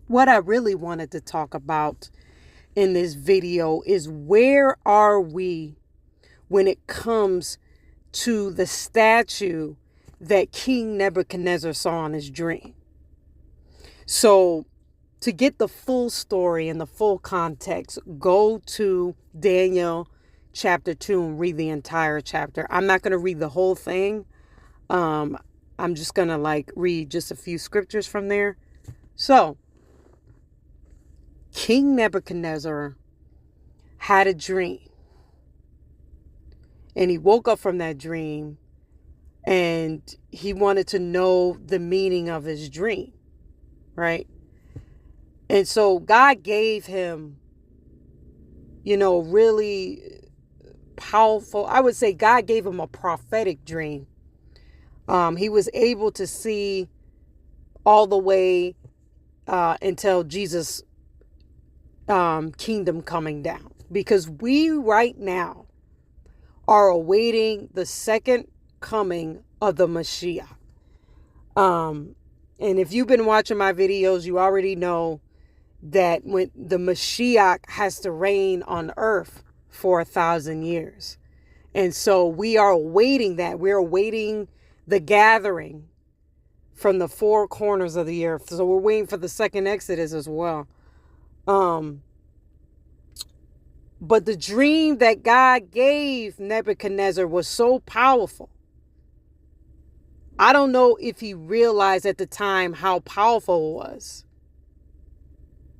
what I really wanted to talk about in this video is where are we when it comes to the statue that King Nebuchadnezzar saw in his dream. So, to get the full story and the full context, go to Daniel chapter 2 and read the entire chapter. I'm not going to read the whole thing. I'm just going to read just a few scriptures from there. So, King Nebuchadnezzar had a dream. And he woke up from that dream and he wanted to know the meaning of his dream, right? And so God gave him, really powerful. I would say God gave him a prophetic dream. He was able to see all the way until Jesus' kingdom coming down. Because we right now are awaiting the second coming of the Mashiach. And if you've been watching my videos, you already know that when the Mashiach has to reign on earth for 1,000 years. And so we are awaiting that. We're awaiting the gathering from the four corners of the earth. So we're waiting for the second Exodus as well. But the dream that God gave Nebuchadnezzar was so powerful. I don't know if he realized at the time how powerful it was.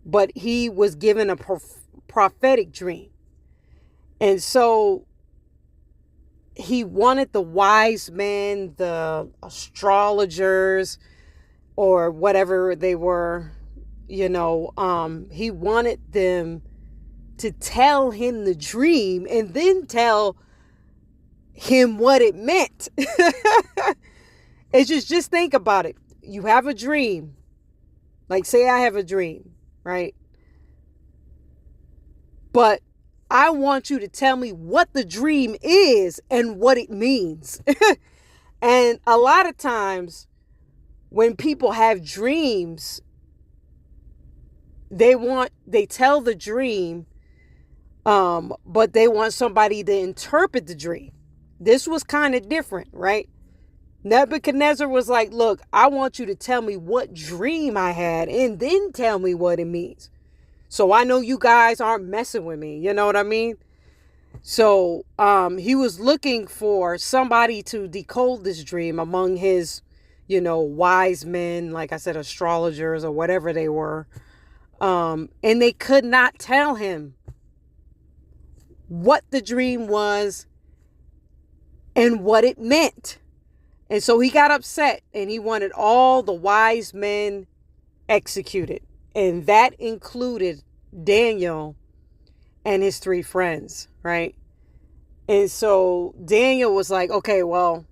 But he was given a prophetic dream. And so he wanted the wise men, the astrologers, or whatever they were, he wanted them to tell him the dream and then tell him what it meant. It's just think about it. You have a dream. Like, say I have a dream, right? But I want you to tell me what the dream is and what it means. And a lot of times when people have dreams, they tell the dream, but they want somebody to interpret the dream. This was kind of different, right? Nebuchadnezzar was like, look, I want you to tell me what dream I had and then tell me what it means. So I know you guys aren't messing with me. You know what I mean? So he was looking for somebody to decode this dream among his, wise men, like I said, astrologers or whatever they were. And they could not tell him what the dream was and what it meant. And so he got upset and he wanted all the wise men executed. And that included Daniel and his 3 friends, right? And so Daniel was like, okay, well,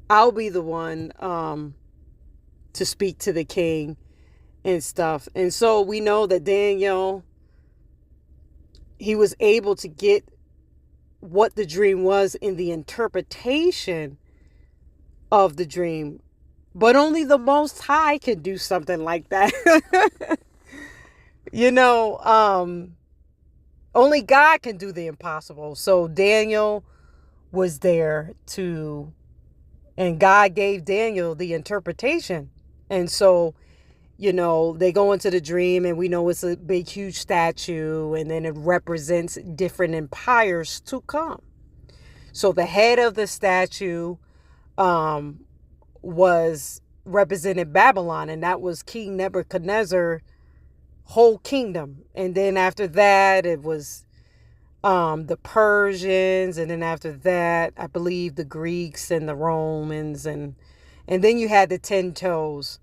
I'll be the one to speak to the king and stuff. And so we know that Daniel, he was able to get what the dream was in the interpretation of the dream. But only the Most High can do something like that. Only God can do the impossible. So Daniel was there and God gave Daniel the interpretation. And so, they go into the dream and we know it's a big, huge statue, and then it represents different empires to come. So the head of the statue was represented Babylon, and that was King Nebuchadnezzar's whole kingdom. And then after that, it was the Persians, and then after that, I believe the Greeks and the Romans, and then you had the 10 toes,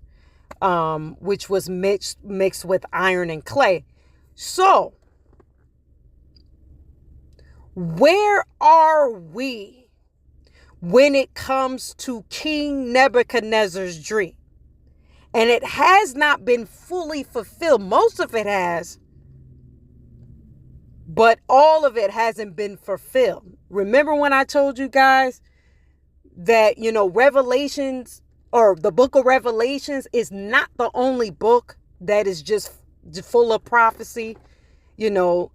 which was mixed with iron and clay. So, where are we when it comes to King Nebuchadnezzar's dream? And it has not been fully fulfilled. Most of it has, but all of it hasn't been fulfilled. Remember when I told you guys that, Revelations or the book of Revelations is not the only book that is just full of prophecy. You know,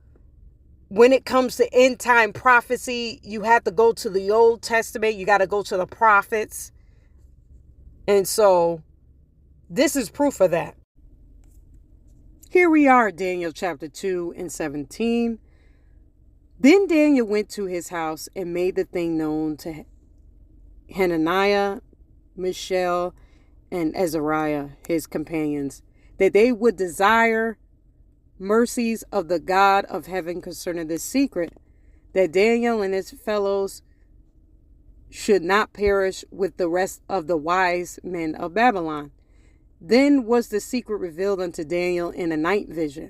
when it comes to end time prophecy, you have to go to the Old Testament. You got to go to the prophets. And so this is proof of that. Here we are, Daniel chapter 2 and 17. Then Daniel went to his house and made the thing known to Hananiah, Mishael, and Azariah, his companions, that they would desire mercies of the God of heaven concerning this secret, that Daniel and his fellows should not perish with the rest of the wise men of Babylon. Then was the secret revealed unto Daniel in a night vision.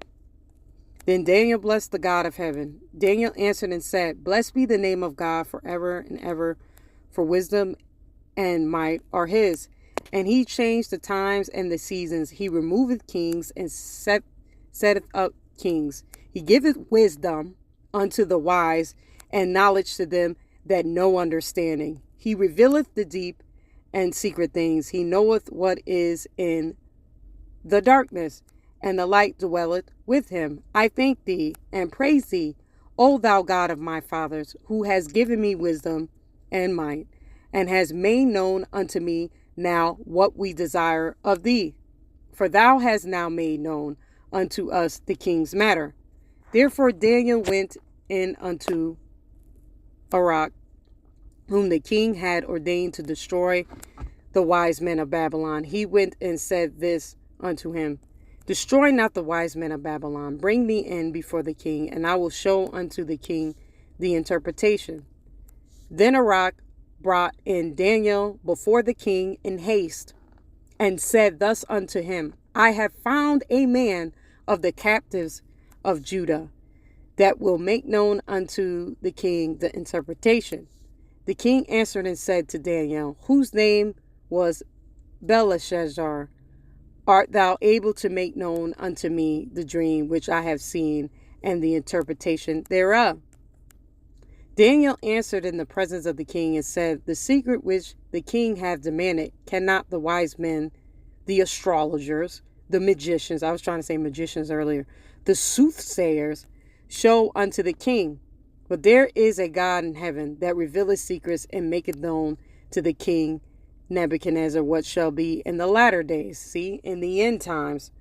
Then Daniel blessed the God of heaven. Daniel answered and said, Blessed be the name of God forever and ever, for wisdom and might are his. And he changed the times and the seasons. He removeth kings and setteth up kings. He giveth wisdom unto the wise, and knowledge to them that know understanding. He revealeth the deep and secret things. He knoweth what is in the darkness, and the light dwelleth with him. I thank thee and praise thee, O thou God of my fathers, who has given me wisdom and might, and has made known unto me now what we desire of thee. For thou hast now made known unto us the king's matter. Therefore Daniel went in unto Arioch, whom the king had ordained to destroy the wise men of Babylon. He went and said this unto him, Destroy not the wise men of Babylon. Bring me in before the king, and I will show unto the king the interpretation. Then Arioch brought in Daniel before the king in haste, and said thus unto him, I have found a man of the captives of Judah, that will make known unto the king the interpretation. The king answered and said to Daniel, whose name was Belteshazzar, Art thou able to make known unto me the dream which I have seen, and the interpretation thereof? Daniel answered in the presence of the king and said, The secret which the king hath demanded cannot the wise men, the astrologers, the magicians, I was trying to say magicians earlier, the soothsayers, show unto the king. But there is a God in heaven that revealeth secrets, and maketh known to the king Nebuchadnezzar what shall be in the latter days. See, in the end times,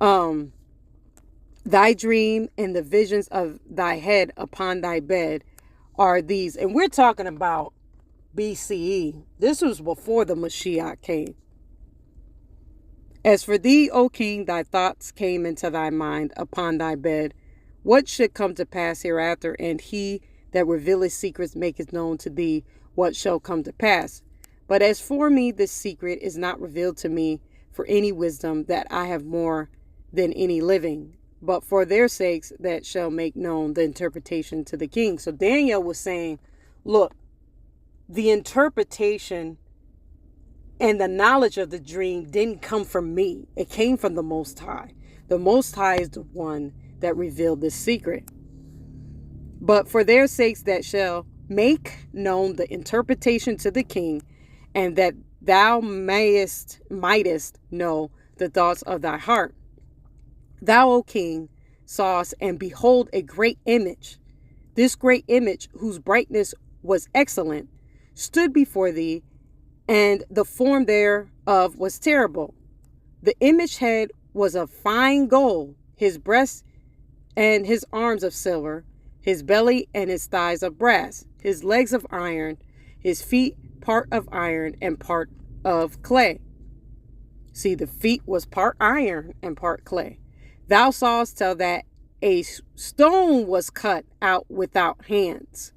thy dream and the visions of thy head upon thy bed are these. And we're talking about BCE. This was before the Mashiach came. As for thee, O king, thy thoughts came into thy mind upon thy bed, what should come to pass hereafter, and he that revealeth secrets maketh known to thee what shall come to pass. But as for me, this secret is not revealed to me for any wisdom that I have more than any living, but for their sakes that shall make known the interpretation to the king. So Daniel was saying, look, the interpretation and the knowledge of the dream didn't come from me. It came from the Most High. The Most High is the one that revealed this secret. But for their sakes that shall make known the interpretation to the king, and that thou mightest know the thoughts of thy heart. Thou, O king, sawest, and behold, a great image. This great image, whose brightness was excellent, stood before thee, and the form thereof was terrible. The image head was of fine gold, his breast and his arms of silver, his belly and his thighs of brass, his legs of iron, his feet part of iron and part of clay. See, the feet was part iron and part clay. Thou sawest till that a stone was cut out without hands,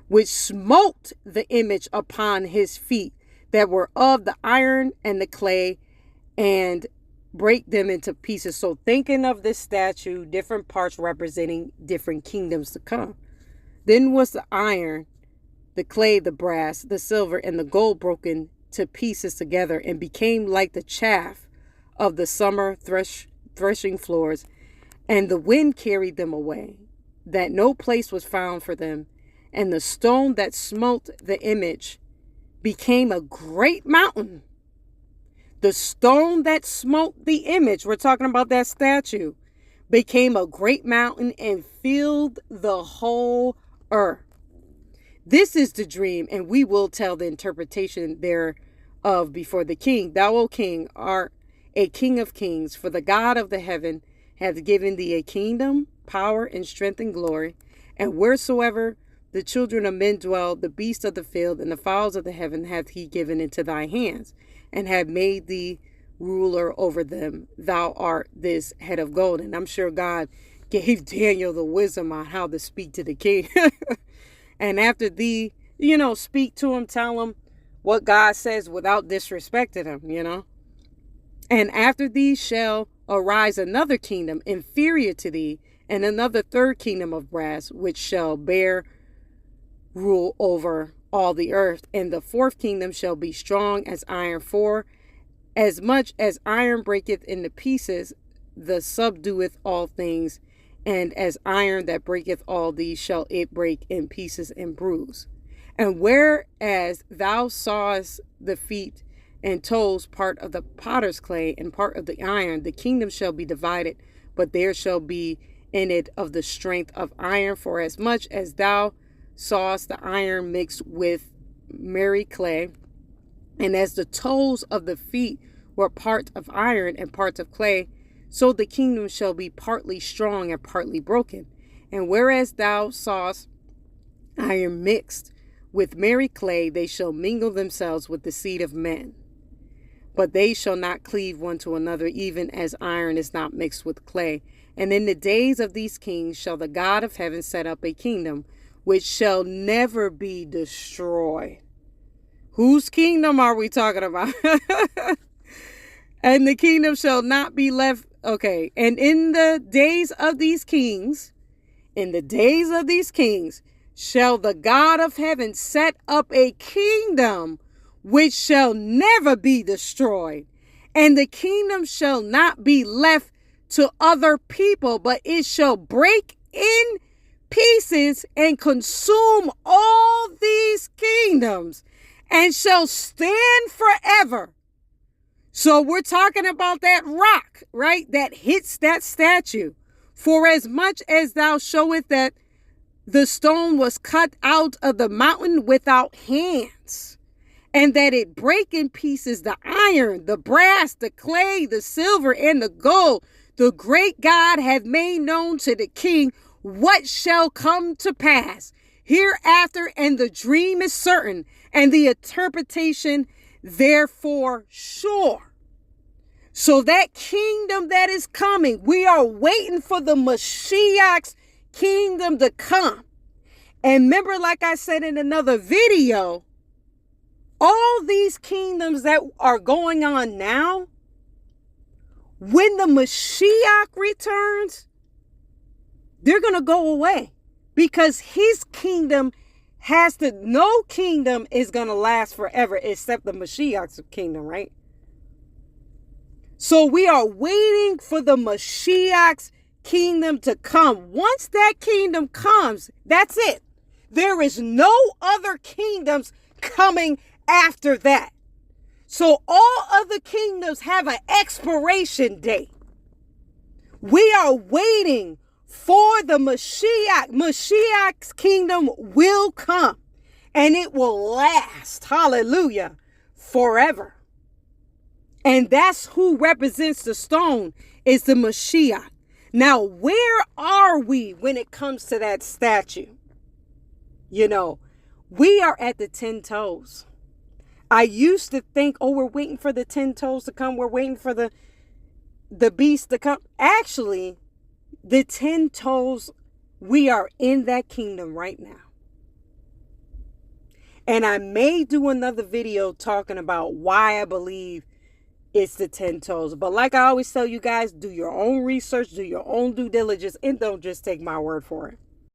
which smote the image upon his feet that were of the iron and the clay, and break them into pieces. So thinking of this statue, different parts representing different kingdoms to come. Then was the iron, the clay, the brass, the silver, and the gold broken to pieces together, and became like the chaff of the summer threshing floors, and the wind carried them away, that no place was found for them. And the stone that smote the image became a great mountain. The stone that smote the image, we're talking about that statue, became a great mountain and filled the whole earth. This is the dream, and we will tell the interpretation thereof before the king. Thou, O king, art a king of kings, for the God of the heaven hath given thee a kingdom, power, and strength, and glory. And wheresoever the children of men dwell, the beasts of the field and the fowls of the heaven hath he given into thy hands, and have made thee ruler over them. Thou art this head of gold. And I'm sure God gave Daniel the wisdom on how to speak to the king. And after thee, speak to him, tell him what God says without disrespecting him, And after thee shall arise another kingdom inferior to thee, and another third kingdom of brass, which shall bear rule over all the earth. And the fourth kingdom shall be strong as iron, for as much as iron breaketh into pieces, the subdueth all things, and as iron that breaketh all these shall it break in pieces and bruise. And whereas thou sawest the feet and toes, part of the potter's clay and part of the iron, the kingdom shall be divided, but there shall be in it of the strength of iron. For as much as thou sawest the iron mixed with merry clay, and as the toes of the feet were part of iron and parts of clay, so the kingdom shall be partly strong and partly broken. And whereas thou sawest iron mixed with merry clay, they shall mingle themselves with the seed of men. But they shall not cleave one to another, even as iron is not mixed with clay. And in the days of these kings shall the God of heaven set up a kingdom which shall never be destroyed. Whose kingdom are we talking about? And the kingdom shall not be left. Okay. And in the days of these kings, shall the God of heaven set up a kingdom which shall never be destroyed. And the kingdom shall not be left to other people, but it shall break in pieces and consume all these kingdoms and shall stand forever. So we're talking about that rock, right? That hits that statue. For as much as thou showest that the stone was cut out of the mountain without hands, and that it break in pieces the iron, the brass, the clay, the silver, and the gold, the great God hath made known to the king what shall come to pass hereafter, and the dream is certain, and the interpretation therefore sure. So that kingdom that is coming, we are waiting for the Mashiach's kingdom to come. And remember, like I said in another video, all these kingdoms that are going on now, when the Mashiach returns, they're going to go away, because his kingdom no kingdom is going to last forever except the Mashiach's kingdom, right? So we are waiting for the Mashiach's kingdom to come. Once that kingdom comes, that's it. There is no other kingdoms coming after that. So all other kingdoms have an expiration date. We are waiting for the Mashiach. Mashiach's kingdom will come, and it will last, hallelujah, forever. And that's who represents the stone, is the Mashiach. Now, where are we when it comes to that statue? We are at the 10 toes. I used to think, we're waiting for the 10 toes to come. We're waiting for the beast to come. Actually, the 10 toes, we are in that kingdom right now. And I may do another video talking about why I believe it's the 10 toes. But like I always tell you guys, do your own research, do your own due diligence, and don't just take my word for it.